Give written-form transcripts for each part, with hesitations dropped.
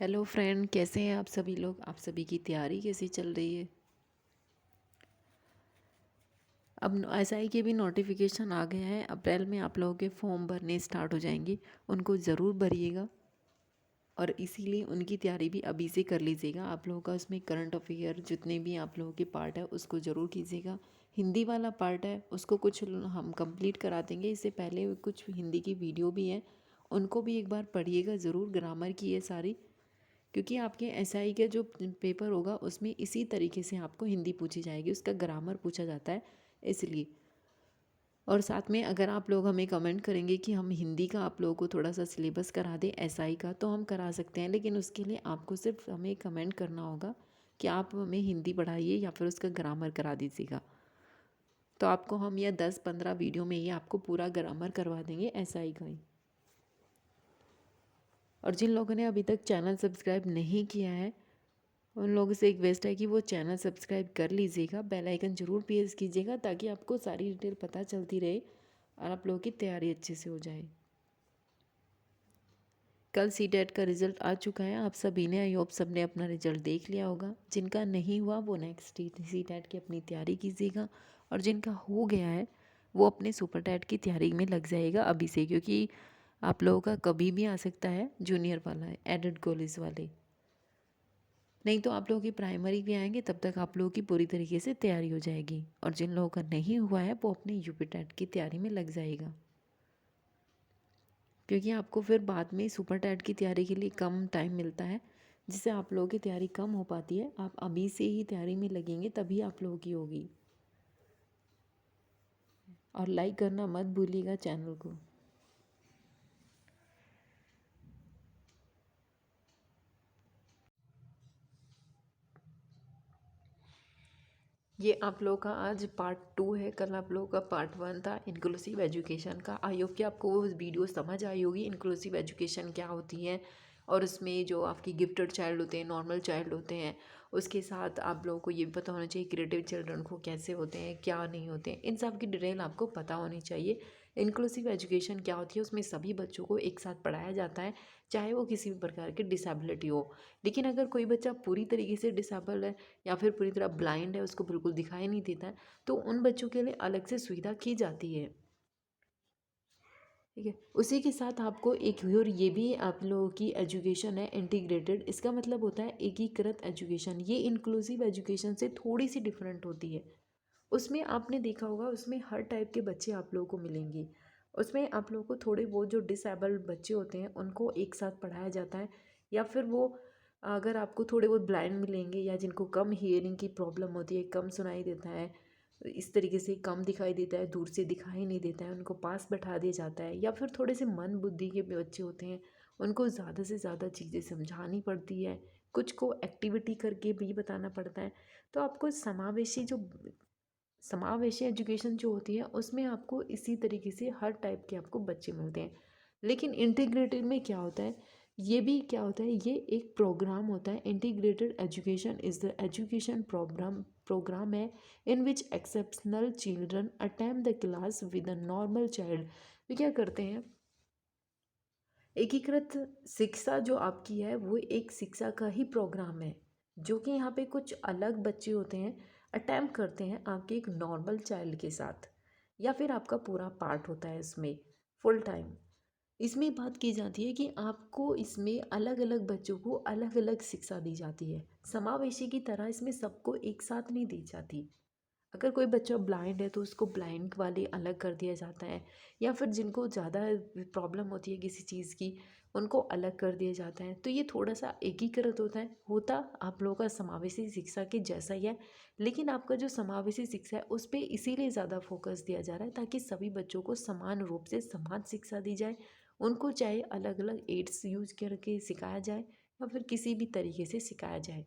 Hello friend, कैसे हैं आप सभी लोग। आप सभी की तैयारी कैसी चल रही है। अब एसआई के भी नोटिफिकेशन आ गया है। अप्रैल में आप लोगों के फॉर्म भरने स्टार्ट हो जाएंगे, उनको ज़रूर भरिएगा और इसीलिए उनकी तैयारी भी अभी से कर लीजिएगा। आप लोगों का उसमें करंट अफेयर जितने भी आप लोगों के पार्ट है उसको ज़रूर कीजिएगा। हिंदी वाला पार्ट है उसको कुछ हम कंप्लीट करा देंगे। इससे पहले कुछ हिंदी की वीडियो भी हैं, उनको भी एक बार पढ़िएगा ज़रूर। ग्रामर की है सारी, क्योंकि आपके एसआई का जो पेपर होगा उसमें इसी तरीके से आपको हिंदी पूछी जाएगी, उसका ग्रामर पूछा जाता है इसलिए। और साथ में अगर आप लोग हमें कमेंट करेंगे कि हम हिंदी का आप लोगों को थोड़ा सा सिलेबस करा दें एसआई का, तो हम करा सकते हैं, लेकिन उसके लिए आपको सिर्फ हमें कमेंट करना होगा कि आप हमें हिंदी पढ़ाइए या फिर उसका ग्रामर करा दीजिएगा। तो आपको हम यह 10-15 वीडियो में ही आपको पूरा ग्रामर करवा देंगे एसआई का ही। और जिन लोगों ने अभी तक चैनल सब्सक्राइब नहीं किया है उन लोगों से एक रिक्वेस्ट है कि वो चैनल सब्सक्राइब कर लीजिएगा, बेल आइकन ज़रूर प्रेस कीजिएगा ताकि आपको सारी डिटेल पता चलती रहे और आप लोगों की तैयारी अच्छे से हो जाए। कल सीटेट का रिज़ल्ट आ चुका है, आप सभी ने, आई होप सब ने अपना रिजल्ट देख लिया होगा। जिनका नहीं हुआ वो नेक्स्ट सीटेट की अपनी तैयारी कीजिएगा, और जिनका हो गया है वो अपने सुपर टेट की तैयारी में लग जाएगा अभी से, क्योंकि आप लोगों का कभी भी आ सकता है जूनियर वाला है, एडेड कॉलेज वाले। नहीं तो आप लोगों की प्राइमरी भी आएंगे, तब तक आप लोगों की पूरी तरीके से तैयारी हो जाएगी। और जिन लोगों का नहीं हुआ है वो अपने यूपी टेट की तैयारी में लग जाएगा, क्योंकि आपको फिर बाद में सुपर टेट की तैयारी के लिए कम टाइम मिलता है, जिससे आप लोगों की तैयारी कम हो पाती है। आप अभी से ही तैयारी में लगेंगे तभी आप लोगों की होगी। और लाइक करना मत भूलिएगा चैनल को। ये आप लोगों का आज पार्ट 2 है, कल आप लोगों का पार्ट 1 था इंक्लूसिव एजुकेशन का। आई होप कि आपको वो वीडियो समझ आई होगी इंक्लूसिव एजुकेशन क्या होती है, और उसमें जो आपकी गिफ्टेड चाइल्ड होते हैं, नॉर्मल चाइल्ड होते हैं, उसके साथ आप लोगों को ये भी पता होना चाहिए क्रिएटिव चिल्ड्रन को कैसे होते हैं, क्या नहीं होते हैं, इन सब की डिटेल आपको पता होनी चाहिए। इंक्लूसिव एजुकेशन क्या होती है, उसमें सभी बच्चों को एक साथ पढ़ाया जाता है, चाहे वो किसी भी प्रकार की डिसेबिलिटी हो। लेकिन अगर कोई बच्चा पूरी तरीके से डिसेबल है या फिर पूरी तरह ब्लाइंड है, उसको बिल्कुल दिखाई नहीं देता है, तो उन बच्चों के लिए अलग से सुविधा की जाती है। ठीक है, उसी के साथ आपको एक और ये भी आप लोगों की एजुकेशन है इंटीग्रेटेड। इसका मतलब होता है एकीकृत एजुकेशन। ये इंक्लूसिव एजुकेशन से थोड़ी सी डिफरेंट होती है। उसमें आपने देखा होगा, उसमें हर टाइप के बच्चे आप लोगों को मिलेंगे। उसमें आप लोगों को थोड़े बहुत जो डिसेबल्ड बच्चे होते हैं उनको एक साथ पढ़ाया जाता है, या फिर वो अगर आपको थोड़े बहुत ब्लाइंड मिलेंगे या जिनको कम हियरिंग की प्रॉब्लम होती है, कम सुनाई देता है, इस तरीके से कम दिखाई देता है, दूर से दिखाई नहीं देता है, उनको पास बैठा दिया जाता है। या फिर थोड़े से मन बुद्धि के बच्चे होते हैं, उनको ज़्यादा से ज़्यादा चीज़ें समझानी पड़ती है, कुछ को एक्टिविटी करके भी बताना पड़ता है। तो आपको समावेशी एजुकेशन जो होती है उसमें आपको इसी तरीके से हर टाइप के आपको बच्चे मिलते हैं। लेकिन इंटीग्रेटेड में क्या होता है, ये भी क्या होता है, ये एक प्रोग्राम होता है। Integrated education is the education program है in which exceptional children attempt the class with a normal child. वे क्या करते हैं, एकीकृत शिक्षा जो आपकी है वो एक शिक्षा का ही प्रोग्राम है, जो कि यहाँ पे कुछ अलग बच्चे होते हैं, अटैम्प्ट करते हैं आपके एक नॉर्मल चाइल्ड के साथ, या फिर आपका पूरा पार्ट होता है इसमें फुल टाइम। इसमें बात की जाती है कि आपको इसमें अलग अलग बच्चों को अलग अलग शिक्षा दी जाती है। समावेशी की तरह इसमें सबको एक साथ नहीं दी जाती। अगर कोई बच्चा ब्लाइंड है तो उसको ब्लाइंड वाले अलग कर दिया जाता है, या फिर जिनको ज़्यादा प्रॉब्लम होती है किसी चीज़ की उनको अलग कर दिया जाता है। तो ये थोड़ा सा एकीकृत होता आप लोगों का समावेशी शिक्षा के जैसा ही है, लेकिन आपका जो समावेशी शिक्षा है उस पर इसीलिए ज़्यादा फोकस दिया जा रहा है ताकि सभी बच्चों को समान रूप से समान शिक्षा दी जाए। उनको चाहे अलग अलग एड्स यूज करके सिखाया जाए या फिर किसी भी तरीके से सिखाया जाए।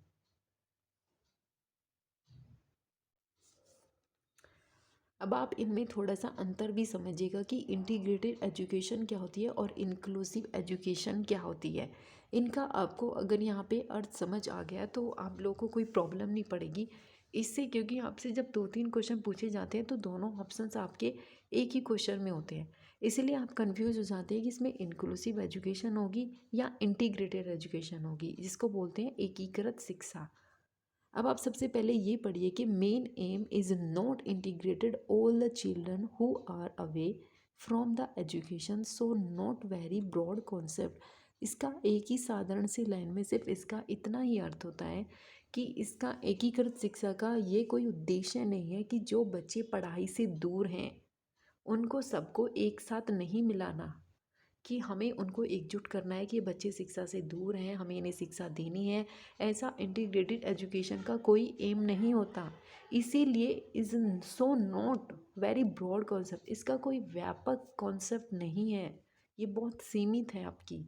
अब आप इनमें थोड़ा सा अंतर भी समझिएगा कि इंटीग्रेटेड एजुकेशन क्या होती है और इंक्लूसिव एजुकेशन क्या होती है। इनका आपको अगर यहाँ पे अर्थ समझ आ गया तो आप लोगों को कोई प्रॉब्लम नहीं पड़ेगी इससे, क्योंकि आपसे जब 2-3 क्वेश्चन पूछे जाते हैं तो दोनों ऑप्शंस आपके एक ही क्वेश्चन में होते हैं। इसीलिए आप कंफ्यूज हो जाते हैं कि इसमें इंक्लूसिव एजुकेशन होगी या इंटीग्रेटेड एजुकेशन होगी, जिसको बोलते हैं एकीकृत शिक्षा। अब आप सबसे पहले ये पढ़िए कि main aim is not integrated all the children who are away from the education, so not very broad concept. इसका एक ही साधारण सी लाइन में सिर्फ इसका इतना ही अर्थ होता है कि इसका एकीकृत शिक्षा का ये कोई उद्देश्य नहीं है कि जो बच्चे पढ़ाई से दूर हैं उनको सबको एक साथ नहीं मिलाना, कि हमें उनको एकजुट करना है कि ये बच्चे शिक्षा से दूर हैं, हमें इन्हें शिक्षा देनी है। ऐसा इंटीग्रेटेड एजुकेशन का कोई एम नहीं होता। इसीलिए is so not very broad concept, इसका कोई व्यापक कॉन्सेप्ट नहीं है, ये बहुत सीमित है आपकी।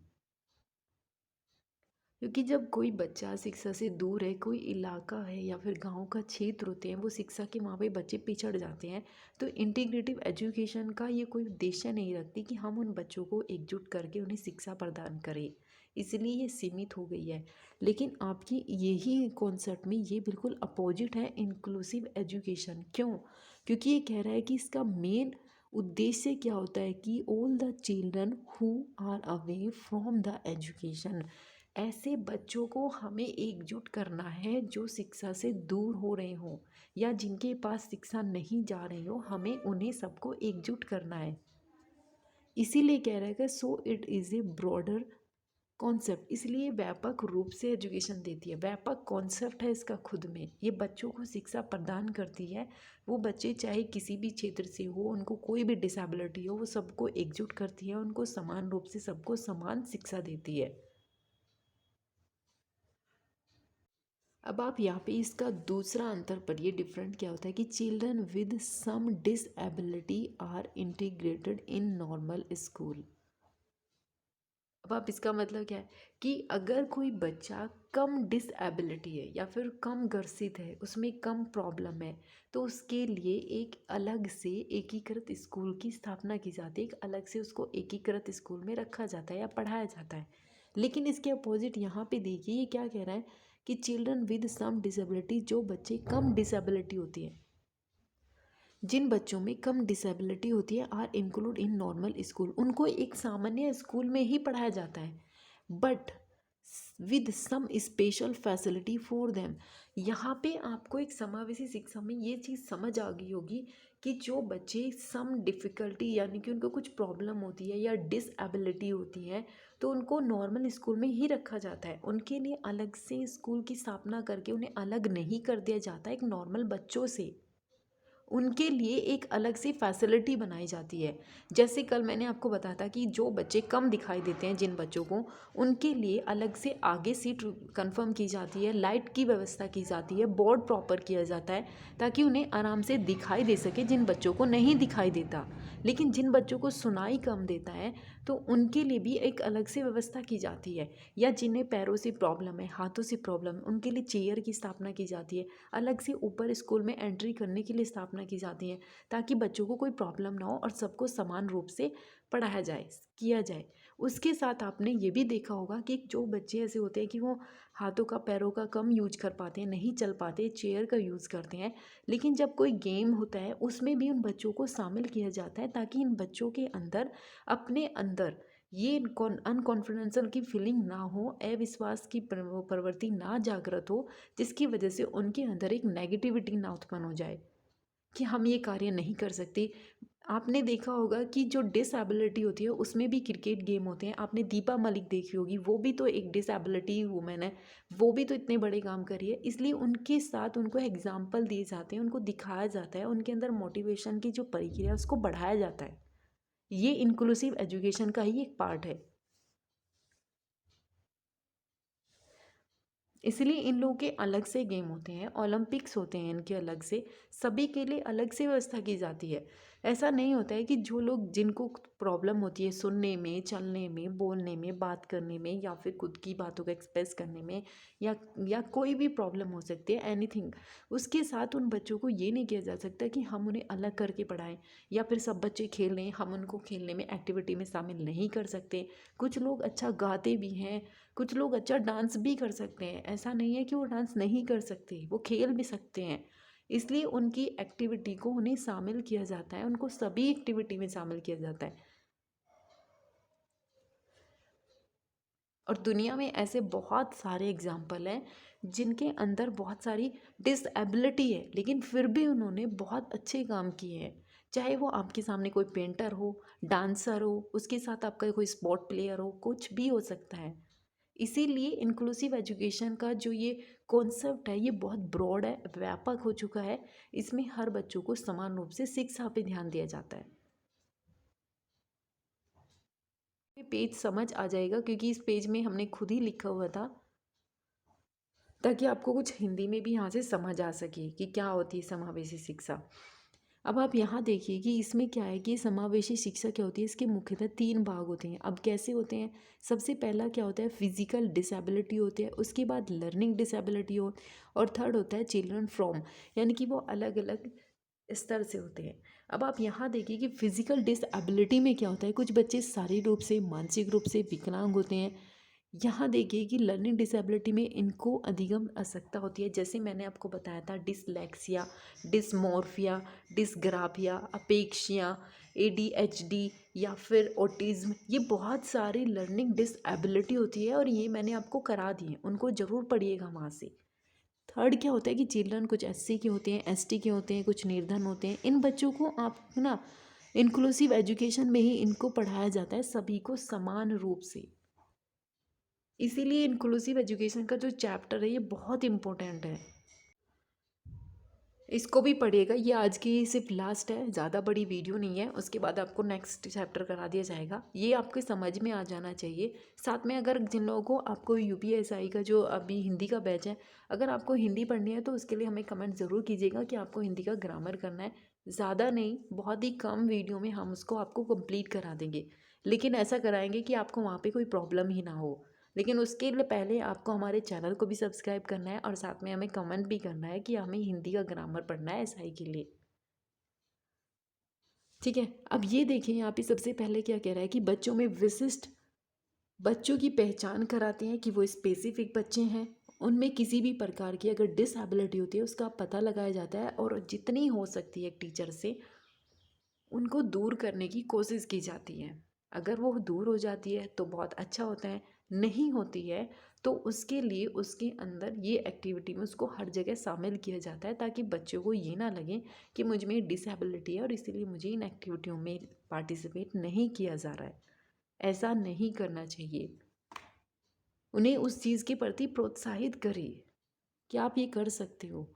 क्योंकि जब कोई बच्चा शिक्षा से दूर है, कोई इलाका है या फिर गांव का क्षेत्र होते हैं, वो शिक्षा के वहाँ पे बच्चे पिछड़ जाते हैं, तो इंटीग्रेटिव एजुकेशन का ये कोई उद्देश्य नहीं रखती कि हम उन बच्चों को एकजुट करके उन्हें शिक्षा प्रदान करें, इसलिए ये सीमित हो गई है। लेकिन आपकी यही कॉन्सेप्ट में ये बिल्कुल अपोजिट है इंक्लूसिव एजुकेशन। क्यों? क्योंकि ये कह रहा है कि इसका मेन उद्देश्य क्या होता है कि all the children who are away from the education, ऐसे बच्चों को हमें एकजुट करना है जो शिक्षा से दूर हो रहे हों या जिनके पास शिक्षा नहीं जा रही हो, हमें उन्हें सबको एकजुट करना है। इसीलिए कह रहा है कि so it is a broader concept, इसलिए व्यापक रूप से एजुकेशन देती है, व्यापक कॉन्सेप्ट है इसका खुद में, ये बच्चों को शिक्षा प्रदान करती है। वो बच्चे चाहे किसी भी क्षेत्र से हो, उनको कोई भी डिसेबिलिटी हो, वो सबको एकजुट करती है, उनको समान रूप से सबको समान शिक्षा देती है। अब आप यहाँ पे इसका दूसरा अंतर पढ़िए, डिफरेंट क्या होता है कि children with some disability are integrated in normal school. अब आप इसका मतलब क्या है कि अगर कोई बच्चा कम डिसएबिलिटी है या फिर कम ग्रसित है, उसमें कम प्रॉब्लम है, तो उसके लिए एक अलग से एकीकृत स्कूल की स्थापना की जाती है, एक अलग से उसको एकीकृत स्कूल में रखा जाता है या पढ़ाया जाता है। लेकिन इसके अपोजिट यहाँ पे देखिए ये क्या कह रहा है कि चिल्ड्रन विद सम डिसेबिलिटी, जो बच्चे कम डिसेबिलिटी होती है, जिन बच्चों में कम डिसेबिलिटी होती है are include in normal school, उनको एक सामान्य स्कूल में ही पढ़ाया जाता है, but with some special facility for them. यहाँ पे आपको एक समावेशी शिक्षा में ये चीज़ समझ आ गई होगी कि जो बच्चे सम डिफ़िकल्टी यानी कि उनको कुछ प्रॉब्लम होती है या डिसएबिलिटी होती है, तो उनको नॉर्मल स्कूल में ही रखा जाता है, उनके लिए अलग से स्कूल की स्थापना करके उन्हें अलग नहीं कर दिया जाता एक नॉर्मल बच्चों से, उनके लिए एक अलग सी फैसिलिटी बनाई जाती है। जैसे कल मैंने आपको बताया था कि जो बच्चे कम दिखाई देते हैं, जिन बच्चों को, उनके लिए अलग से आगे सीट कंफर्म की जाती है, लाइट की व्यवस्था की जाती है, बोर्ड प्रॉपर किया जाता है ताकि उन्हें आराम से दिखाई दे सके, जिन बच्चों को नहीं दिखाई देता। लेकिन जिन बच्चों को सुनाई कम देता है तो उनके लिए भी एक अलग से व्यवस्था की जाती है, या जिन्हें पैरों से प्रॉब्लम है, हाथों से प्रॉब्लम है, उनके लिए चेयर की स्थापना की जाती है, अलग से ऊपर स्कूल में एंट्री करने के लिए स्थापना की जाती है, ताकि बच्चों को कोई प्रॉब्लम ना हो और सबको समान रूप से पढ़ाया जाए, किया जाए। उसके साथ आपने ये भी देखा होगा कि जो बच्चे ऐसे होते हैं कि वो हाथों का पैरों का कम यूज कर पाते हैं, नहीं चल पाते, चेयर का यूज़ करते हैं, लेकिन जब कोई गेम होता है उसमें भी उन बच्चों को शामिल किया जाता है ताकि इन बच्चों के अंदर, अपने अंदर ये अनकॉन्फिडेंसल की फीलिंग ना हो, अविश्वास की प्रवृत्ति ना जागृत हो, जिसकी वजह से उनके अंदर एक नेगेटिविटी ना उत्पन्न हो जाए कि हम ये कार्य नहीं कर सकते। आपने देखा होगा कि जो डिसेबिलिटी होती है उसमें भी क्रिकेट गेम होते हैं, आपने दीपा मलिक देखी होगी, वो भी तो एक डिसेबिलिटी वूमेन है, वो भी तो इतने बड़े काम कर रही है, इसलिए उनके साथ उनको एग्जाम्पल दिए जाते हैं, उनको दिखाया जाता है, उनके अंदर मोटिवेशन की जो प्रक्रिया है उसको बढ़ाया जाता है। ये इंक्लूसिव एजुकेशन का ही एक पार्ट है। इसलिए इन लोगों के अलग से गेम होते हैं, ओलंपिक्स होते हैं इनके अलग से, सभी के लिए अलग से व्यवस्था की जाती है। ऐसा नहीं होता है कि जो लोग, जिनको प्रॉब्लम होती है सुनने में, चलने में, बोलने में, बात करने में, या फिर खुद की बातों को एक्सप्रेस करने में, या कोई भी प्रॉब्लम हो सकती है, एनीथिंग, उसके साथ उन बच्चों को ये नहीं किया जा सकता कि हम उन्हें अलग करके पढ़ाएं, या फिर सब बच्चे खेल रहे हैं हम उनको खेलने में, एक्टिविटी में शामिल नहीं कर सकते। कुछ लोग अच्छा गाते भी हैं, कुछ लोग अच्छा डांस भी कर सकते हैं, ऐसा नहीं है कि वो डांस नहीं कर सकते, वो खेल भी सकते हैं, इसलिए उनकी एक्टिविटी को उन्हें शामिल किया जाता है, उनको सभी एक्टिविटी में शामिल किया जाता है। और दुनिया में ऐसे बहुत सारे एग्जाम्पल हैं जिनके अंदर बहुत सारी डिसेबिलिटी है, लेकिन फिर भी उन्होंने बहुत अच्छे काम किए हैं। चाहे वो आपके सामने कोई पेंटर हो, डांसर हो, उसके साथ आपका कोई स्पोर्ट प्लेयर हो, कुछ भी हो सकता है। इसीलिए इंक्लूसिव एजुकेशन का जो ये कॉन्सेप्ट है ये बहुत ब्रॉड है, व्यापक हो चुका है। इसमें हर बच्चों को समान रूप से शिक्षा पे ध्यान दिया जाता है। ये पेज समझ आ जाएगा क्योंकि इस पेज में हमने खुद ही लिखा हुआ था, ताकि आपको कुछ हिंदी में भी यहाँ से समझ आ सके कि क्या होती है समावेशी शिक्षा। अब आप यहाँ देखिए कि इसमें क्या है कि समावेशी शिक्षा क्या होती है। इसके मुख्यतः 3 भाग होते हैं। अब कैसे होते हैं? सबसे पहला क्या होता है, फिजिकल डिसेबिलिटी होती है, उसके बाद लर्निंग डिसेबिलिटी हो, और थर्ड होता है चिल्ड्रन फ्रॉम, यानी कि वो अलग अलग स्तर से होते हैं। अब आप यहाँ देखिए कि फिजिकल डिसेबिलिटी में क्या होता है, कुछ बच्चे शारीरिक रूप से, मानसिक रूप से विकलांग होते हैं। यहाँ देखिए कि लर्निंग डिसेबिलिटी में इनको अधिगम असक्ता होती है, जैसे मैंने आपको बताया था, डिसलेक्सिया, डिसमोर्फिया, डिसग्राफिया, अपेक्षिया, एडीएचडी या फिर ऑटिज्म। ये बहुत सारी लर्निंग डिसेबिलिटी होती है और ये मैंने आपको करा दी है, उनको ज़रूर पढ़िएगा वहाँ से। थर्ड क्या होता है कि चिल्ड्रन कुछ एससी के होते हैं, एसटी के होते हैं, कुछ निर्धन होते हैं। इन बच्चों को आप ना इंक्लूसिव एजुकेशन में ही इनको पढ़ाया जाता है, सभी को समान रूप से। इसीलिए इंक्लूसिव एजुकेशन का जो चैप्टर है ये बहुत इम्पोर्टेंट है, इसको भी पढ़िएगा। ये आज की सिर्फ लास्ट है, ज़्यादा बड़ी वीडियो नहीं है, उसके बाद आपको नेक्स्ट चैप्टर करा दिया जाएगा। ये आपके समझ में आ जाना चाहिए। साथ में अगर जिन लोगों को आपको यूपीएसआई का जो अभी हिंदी का बैच है, अगर आपको हिंदी पढ़नी है तो उसके लिए हमें कमेंट ज़रूर कीजिएगा कि आपको हिंदी का ग्रामर करना है। ज़्यादा नहीं, बहुत ही कम वीडियो में हम उसको आपको कंप्लीट करा देंगे, लेकिन ऐसा कराएंगे कि आपको वहाँ पे कोई प्रॉब्लम ही ना हो। लेकिन उसके लिए पहले आपको हमारे चैनल को भी सब्सक्राइब करना है और साथ में हमें कमेंट भी करना है कि हमें हिंदी का ग्रामर पढ़ना है एसआई के लिए। ठीक है, अब ये देखिए यहाँ पे सबसे पहले क्या कह रहा है कि बच्चों में विशिष्ट बच्चों की पहचान कराते हैं कि वो स्पेसिफिक बच्चे हैं। उनमें किसी भी प्रकार की अगर डिसएबिलिटी होती है उसका पता लगाया जाता है और जितनी हो सकती है एक टीचर से उनको दूर करने की कोशिश की जाती है। अगर वो दूर हो जाती है तो बहुत अच्छा होता है, नहीं होती है तो उसके लिए उसके अंदर ये एक्टिविटी में उसको हर जगह शामिल किया जाता है, ताकि बच्चों को ये ना लगे कि मुझ में डिसेबिलिटी है और इसीलिए मुझे इन एक्टिविटियों में पार्टिसिपेट नहीं किया जा रहा है। ऐसा नहीं करना चाहिए। उन्हें उस चीज़ के प्रति प्रोत्साहित करें कि आप ये कर सकते हो।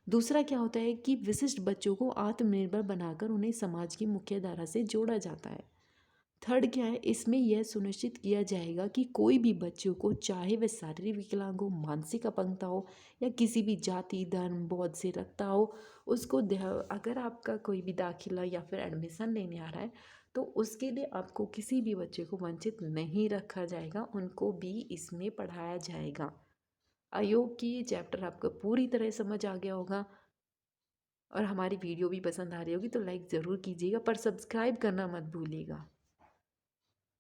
दूसरा क्या होता है कि विशिष्ट बच्चों को आत्मनिर्भर बनाकर उन्हें समाज की मुख्य धारा से जोड़ा जाता है। थर्ड क्या है, इसमें यह सुनिश्चित किया जाएगा कि कोई भी बच्चों को, चाहे वह शारीरिक विकलांग हो, मानसिक अपंगता हो या किसी भी जाति, धर्म, बौद्ध से रखता हो, उसको अगर आपका कोई भी दाखिला या फिर एडमिशन लेने आ रहा है तो उसके लिए आपको किसी भी बच्चे को वंचित नहीं रखा जाएगा, उनको भी इसमें पढ़ाया जाएगा। आयोग की ये चैप्टर आपको पूरी तरह समझ आ गया होगा और हमारी वीडियो भी पसंद आ रही होगी तो लाइक ज़रूर कीजिएगा, पर सब्सक्राइब करना मत भूलिएगा।